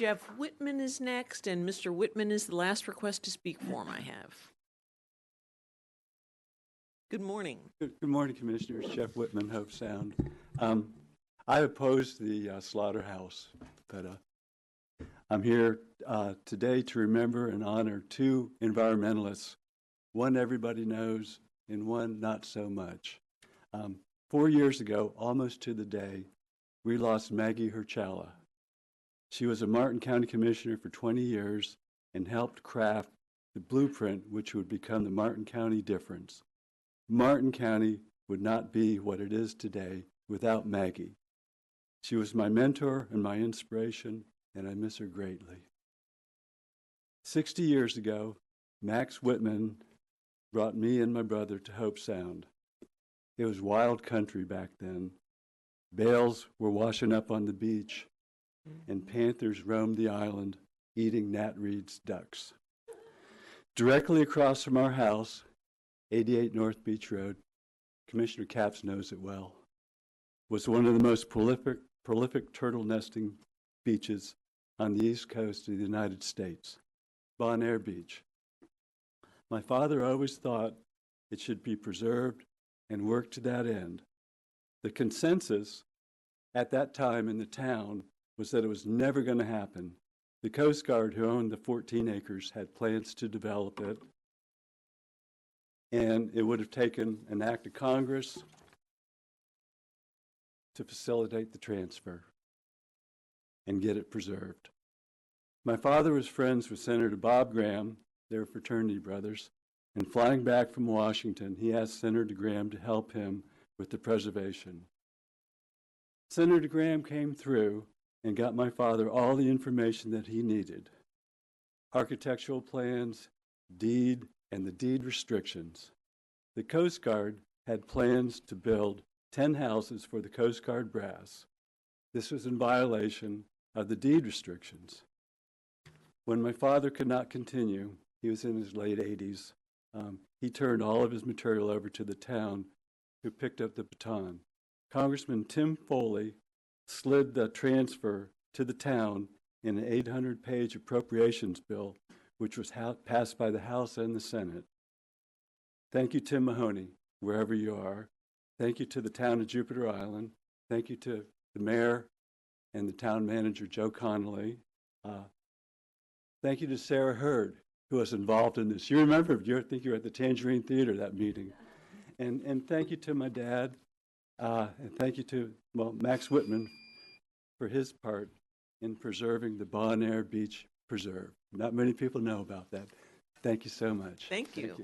Jeff Whitman is next, and Mr. Whitman is the last request to speak form I have. Good morning. Good morning, Commissioners. Jeff Whitman, Hobe Sound. I oppose the slaughterhouse, but I'm here today to remember and honor two environmentalists, one everybody knows and one not so much. 4 years ago, almost to the day, we lost Maggy Hurchalla. She was a Martin County Commissioner for 20 years and helped craft the blueprint which would become the Martin County difference. Martin County would not be what it is today without Maggy. She was my mentor and my inspiration, and I miss her greatly. 60 years ago, Max Whitman brought me and my brother to Hobe Sound. It was wild country back then. Bales were washing up on the beach, and panthers roamed the island, eating Nat Reed's ducks. Directly across from our house, 88 North Beach Road, Commissioner Capps knows it well, was one of the most prolific turtle nesting beaches on the east coast of the United States, Bon Air Beach. My father always thought it should be preserved and worked to that end. The consensus at that time in the town was that it was never going to happen. The Coast Guard, who owned the 14 acres, had plans to develop it, and it would have taken an act of Congress to facilitate the transfer and get it preserved. My father was friends with Senator Bob Graham, they were fraternity brothers, and flying back from Washington, he asked Senator Graham to help him with the preservation. Senator Graham came through and got my father all the information that he needed: architectural plans, deed, and the deed restrictions. The Coast Guard had plans to build 10 houses for the Coast Guard brass. This was in violation of the deed restrictions. When my father could not continue, he was in his late 80s, he turned all of his material over to the town, who picked up the baton. Congressman Tim Foley slid the transfer to the town in an 800-page appropriations bill, which was passed by the House and the Senate. Thank you, Tim Mahoney, wherever you are. Thank you to the town of Jupiter Island. Thank you to the mayor and the town manager, Joe Connolly. Thank you to Sarah Hurd, who was involved in this. You remember, I think you were at the Tangerine Theater that meeting. And thank you to my dad, and thank you to, Max Whitman for his part in preserving the Bon Air Beach Preserve. Not many people know about that. Thank you so much. Thank you.